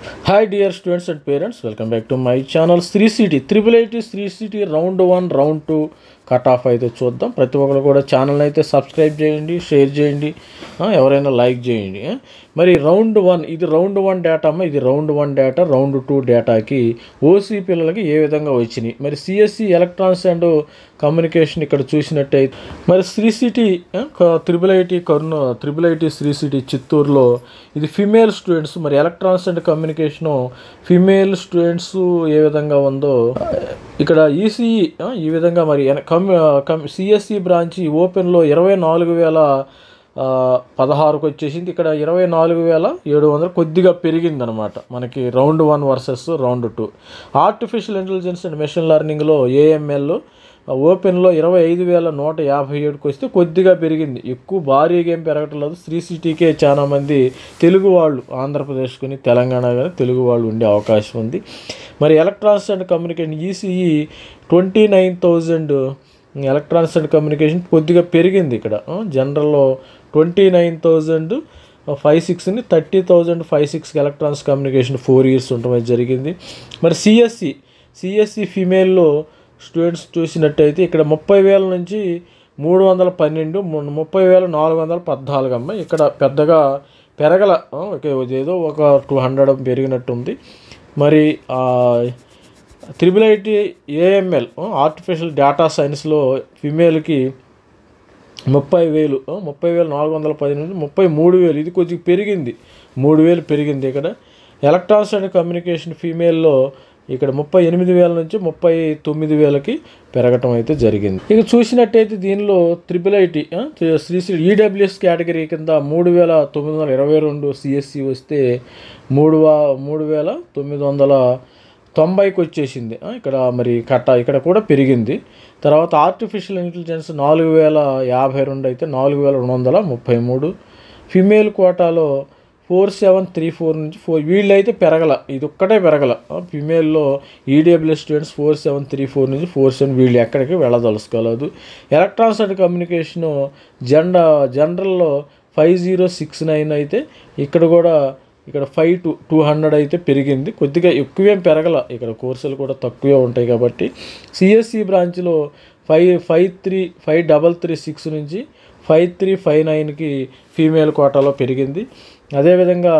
Hi dear students and parents, welcome back to my channel. 3CT, Triple IT 3CT round 1, round 2 cut off అయితే చూద్దాం. ప్రతి ఒక్కరు కూడా channel అయితే subscribe చేయండి, షేర్ చేయండి, ఎవరైనా లైక్ చేయండి. మరి రౌండ్ 1 ఇది రౌండ్ 1 డేటా అమ్మ, ఇది రౌండ్ 1 డేటా. రౌండ్ 2 డేటాకి ఓసీ పిల్లలకి ఏ విధంగా వచ్చినాయి, మరి సిఎస్సి ఎలక్ట్రానిక్స్ అండ్ కమ్యూనికేషన్ ఇక్కడ చూసినట్టయితే మరి 3CT త్రిబుల్ ఐటీ 3CT చిత్తూరులో ఇది ఫిమేల్ స్టూడెంట్స్. మరి electronics and communication female students ఏ విధంగా ఉందో ఇక్కడ ఈసీఈ ఈ విధంగా మరి సిఎస్సి బ్రాంచ్ ఓపెన్లో 24,016కు వచ్చేసింది. ఇక్కడ 24,700 కొద్దిగా పెరిగిందనమాట మనకి round 1 versus round 2. Artificial intelligence and machine లెర్నింగ్లో ఏఎంఎల్ ఓపెన్లో 25,157కి వస్తే కొద్దిగా పెరిగింది, ఎక్కువ భారీగా ఏం పెరగట్లేదు. 3CTకే చాలా మంది తెలుగు వాళ్ళు ఆంధ్రప్రదేశ్ కానీ తెలంగాణ కానీ తెలుగు వాళ్ళు ఉండే అవకాశం ఉంది. మరి electronics and communication ECE 29,000 electronics and communication కొద్దిగా పెరిగింది. ఇక్కడ జనరల్లో 29,056ని 30,056 ఎలక్ట్రానిక్స్ కమ్యూనికేషన్ 4 years ఉండడం జరిగింది. మరి సిఎస్సి ఫీమేల్లో స్టూడెంట్స్ చూసినట్టయితే ఇక్కడ 30,000 నుంచి 312, 30,414 అమ్మ. ఇక్కడ పెద్దగా పెరగల, ఏదో ఒక 200 పెరిగినట్టుంది. మరి triple IT AML artificial data సైన్స్లో ఫిమేల్కి 30,000, 30,410 నుంచి 33,000, ఇది కొద్దిగా పెరిగింది, 3,000 పెరిగింది. ఇక్కడ ఎలక్ట్రానిక్స్ అండ్ కమ్యూనికేషన్ ఫీమేల్లో ఇక్కడ 38,000 నుంచి 39,000కి పెరగటం అయితే జరిగింది. ఇక చూసినట్టయితే దీనిలో triple IT 3CT EWS category కింద 3,922 సిఎస్సి వస్తే 3,990కి వచ్చేసింది. ఇక్కడ మరి ఇక్కడ కూడా పెరిగింది. తర్వాత ఆర్టిఫిషియల్ ఇంటెలిజెన్స్ 4,052 అయితే 4,233. ఫిమేల్ కోటాలో 4,734 నుంచి 4 వీళ్ళైతే పెరగల, ఇది ఒక్కటే పెరగల. ఫిమేల్లో ఈడబ్ల్యూఎస్ స్టూడెంట్స్ 4,734 నుంచి 4,7 వీళ్ళు ఎక్కడికి వెళ్ళదలుచుకోలేదు. ఎలక్ట్రానిక్స్ అండ్ కమ్యూనికేషను జనరల్లో 5,069 అయితే ఇక్కడ కూడా 5,200 అయితే పెరిగింది, కొద్దిగా ఎక్కువేం పెరగల. ఇక్కడ కోర్సులు కూడా తక్కువే ఉంటాయి కాబట్టి సిఎస్సి బ్రాంచ్లో 5,336 నుంచి 5,359కి ఫీమేల్ కోటాలో పెరిగింది. అదేవిధంగా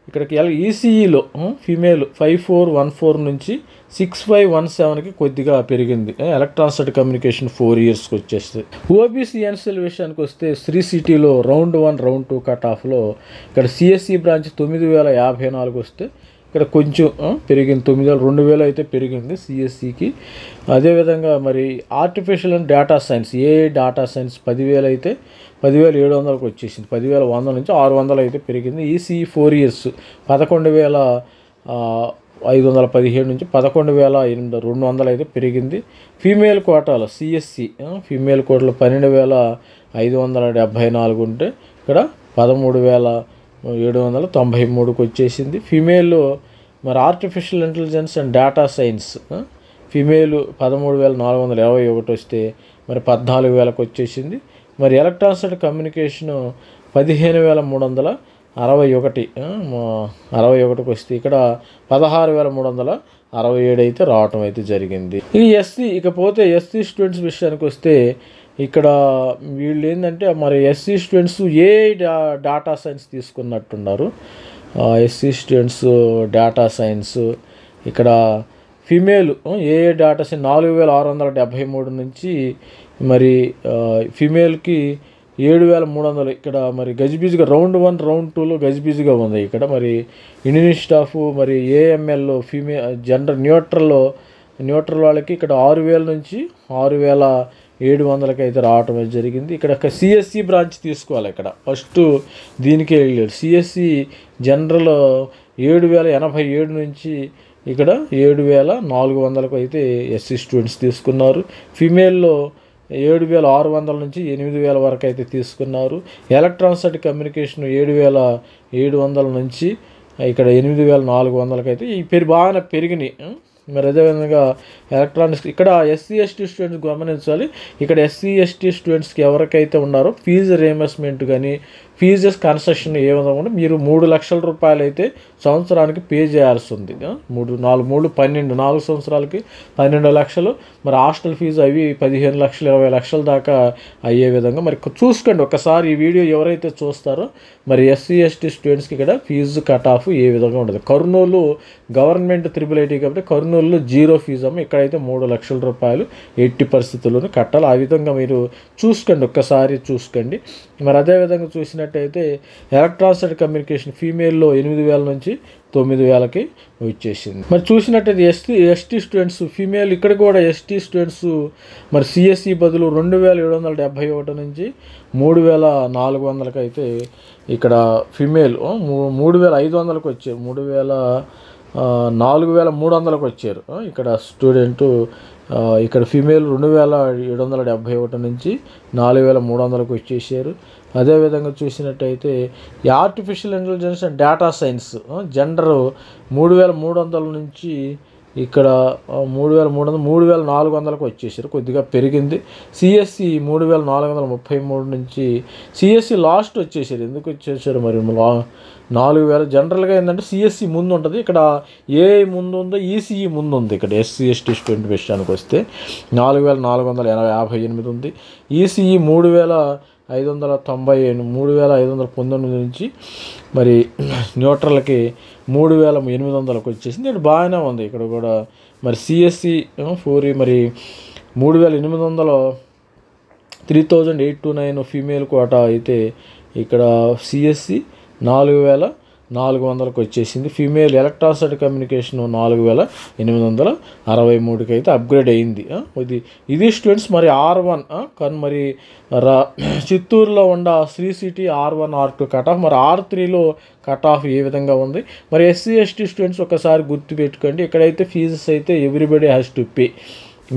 ఇక్కడికి ఈసీఈలో ఫీమేల్ 5,414 నుంచి 6,517కి కొద్దిగా పెరిగింది. ఎలక్ట్రానిక్స్ అండ్ కమ్యూనికేషన్ 4 yearsకి వచ్చేస్తుంది. ఓబీసీ ఎన్సీఎల్ విషయానికి వస్తే 3CTలో రౌండ్ 1, రౌండ్ 2 కట్ ఆఫ్లో ఇక్కడ సిఎస్సి బ్రాంచ్ 9,054 వస్తే ఇక్కడ కొంచెం పెరిగింది, 2,000 అయితే పెరిగింది సిఎస్సికి. అదేవిధంగా మరి artificial and data science data science 10,000 అయితే 10,700కి వచ్చేసింది, 10,100 నుంచి 600 అయితే పెరిగింది. ఈసీ 4 years 11,517 నుంచి 11,200 అయితే పెరిగింది. ఫీమేల్ కోటాలో సిఎస్సి ఫీమేల్ కోటాలో 12,574 ఉంటే ఇక్కడ 13,793కి వచ్చేసింది. ఫీమేల్లో మరి artificial intelligence and data science female 13,421 వస్తే మరి 14,000కి వచ్చేసింది. మరి ఎలక్ట్రానిక్స్ అండ్ కమ్యూనికేషను 15,361 వస్తే ఇక్కడ 16,367 అయితే రావటం అయితే జరిగింది. ఇకపోతే ఎస్సీ స్టూడెంట్స్ విషయానికి వస్తే ఇక్కడ వీళ్ళు ఏంటంటే మరి ఎస్సీ స్టూడెంట్స్ డేటా సైన్స్ తీసుకున్నట్టున్నారు. ఎస్సీ స్టూడెంట్స్ డేటా సైన్స్ ఇక్కడ ఫిమేల్ డేటా సైన్స్ 4,673 నుంచి మరి ఫిమేల్కి 7,300. ఇక్కడ మరి గజిబిజిగా రౌండ్ 1, రౌండ్ 2లో గజిబిజిగా ఉంది. ఇక్కడ మరి ఇండియన్ స్టాఫ్ మరి ఏఎంఎల్లో న్యూట్రల్ వాళ్ళకి ఇక్కడ 6,000 నుంచి 6,700కి అయితే రావటం జరిగింది. ఇక్కడ సిఎస్సి బ్రాంచ్ తీసుకోవాలి. ఇక్కడ ఫస్ట్ దీనికే వెళ్ళాడు. సిఎస్సి జనరల్ 7,087 నుంచి ఇక్కడ 7,400కు అయితే ఎస్సీ స్టూడెంట్స్ తీసుకున్నారు. ఫిమేల్లో 7,600 నుంచి 8,000 వరకు అయితే తీసుకున్నారు. ఎలక్ట్రానిక్స్ అండ్ కమ్యూనికేషన్ 7,700 నుంచి ఇక్కడ 8,400కి అయితే బాగానే పెరిగినాయి. మరి అదేవిధంగా ఎలక్ట్రానిక్స్ ఇక్కడ ఎస్సీ ఎస్టీ స్టూడెంట్స్ గమనించాలి. ఇక్కడ ఎస్సీ ఎస్టీ స్టూడెంట్స్కి ఎవరికైతే ఉన్నారో ఫీజు రియంబర్స్మెంట్ కానీ ఫీజెస్ కన్సెషన్ ఏ విధంగా ఉంటే మీరు 3 లక్షల రూపాయలు అయితే సంవత్సరానికి పే చేయాల్సి ఉంది. 4 సంవత్సరాలకి 12 లక్షలు. మరి హాస్టల్ ఫీజు అవి 15 లక్షలు 20 లక్షల దాకా అయ్యే విధంగా మరి చూసుకోండి ఒకసారి ఈ వీడియో ఎవరైతే చూస్తారో. మరి ఎస్సీ ఎస్టీ స్టూడెంట్స్కి ఇక్కడ ఫీజు కట్ ఆఫ్ ఏ విధంగా ఉంటుంది. కర్నూలు గవర్నమెంట్ IIIT కాబట్టి కర్నూలులో 0 ఫీజు అమ్మ. ఇక్కడైతే 3 లక్షల రూపాయలు ఎట్టి పరిస్థితుల్లోనూ కట్టాలి. ఆ విధంగా మీరు చూసుకోండి ఒక్కసారి చూసుకోండి. మరి అదేవిధంగా చూసినట్టయితే ఎలక్ట్రానిక్స్ అండ్ కమ్యూనికేషన్ ఫీమేల్లో 8,000 నుంచి 9,000కి వచ్చేసింది. మరి చూసినట్టయితే ఎస్టీ స్టూడెంట్స్ ఫీమేల్ ఇక్కడ కూడా ఎస్టీ స్టూడెంట్స్ మరి సిఎస్సి బదులు 2,771 నుంచి 3,400కి అయితే ఇక్కడ ఫీమేల్ 3,500కి వచ్చారు. 4,300కి వచ్చారు. ఇక్కడ స్టూడెంటు ఇక్కడ ఫీమేల్ 2,771 నుంచి 4,300కి వచ్చేసారు. అదేవిధంగా చూసినట్టయితే ఈ artificial intelligence and data science gender 3,300 నుంచి ఇక్కడ 3,400కి వచ్చేసారు. కొద్దిగా పెరిగింది. సిఎస్సి 3,433 నుంచి సిఎస్సి లాస్ట్ వచ్చేసారు. ఎందుకు వచ్చేసారు మరి 4,000. జనరల్గా ఏంటంటే సిఎస్సి ముందు ఉంటుంది, ఇక్కడ ఏఐ ముందు ఉందో ఈసీఈ ముందు ఉంది. ఇక్కడ ఎస్సీ ఎస్టీ స్టూడెంట్ విషయానికి వస్తే 4,458 ఉంది. ఈసీఈ 3,519 నుంచి మరి న్యూట్రల్కి 3,800కి వచ్చేసింది. ఇక్కడ బాగానే ఉంది. ఇక్కడ కూడా మరి సిఎస్సి 4 మరి 3,800 3,829 ఫీమేల్ కోటా అయితే ఇక్కడ సిఎస్సి 4,400కి వచ్చేసింది. ఫీమేల్ ఎలక్ట్రానిక్స్ అండ్ కమ్యూనికేషన్ 4,863కి అయితే అప్గ్రేడ్ అయింది. ఇది స్టూడెంట్స్ మరి R1 కానీ మరి చిత్తూరులో ఉన్న Shri city R1 R2 cut off. మరి R3లో కట్ ఆఫ్ ఏ విధంగా ఉంది. మరి ఎస్సీ ఎస్టీ స్టూడెంట్స్ ఒకసారి గుర్తుపెట్టుకోండి. ఇక్కడైతే ఫీజెస్ అయితే ఎవ్రీబడి హ్యాస్ టు పే.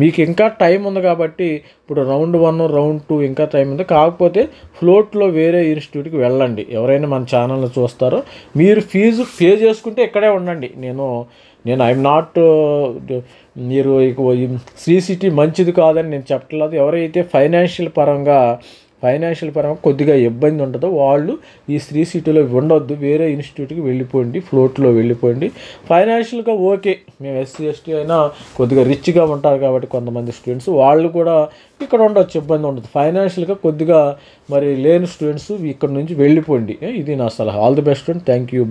మీకు ఇంకా టైం ఉంది కాబట్టి ఇప్పుడు రౌండ్ 1 రౌండ్ 2 ఇంకా టైం ఉంది. కాకపోతే ఫ్లోట్లో వేరే ఇన్స్టిట్యూట్కి వెళ్ళండి. ఎవరైనా మన ఛానల్ని చూస్తారో మీరు ఫీజు పే చేసుకుంటే ఇక్కడే ఉండండి. నేను ఐఎమ్ నాట్ మీరు శ్రీ సిటీ మంచిది కాదని నేను చెప్పట్లేదు. ఎవరైతే ఫైనాన్షియల్ పరంగా కొద్దిగా ఇబ్బంది ఉంటుందో వాళ్ళు ఈ శ్రీ సిటీలో ఉండొద్దు, వేరే ఇన్స్టిట్యూట్కి వెళ్ళిపోండి, ఫ్లోట్లో వెళ్ళిపోండి. ఫైనాన్షియల్గా ఓకే, మేము ఎస్సీ ఎస్టీ అయినా కొద్దిగా రిచ్గా ఉంటారు కాబట్టి కొంతమంది స్టూడెంట్స్ వాళ్ళు కూడా ఇక్కడ ఉండొచ్చు, ఇబ్బంది ఉండదు. ఫైనాన్షియల్గా కొద్దిగా మరి లేని స్టూడెంట్స్ ఇక్కడ నుంచి వెళ్ళిపోండి. ఇది నా సలహా. All the best student. Thank you.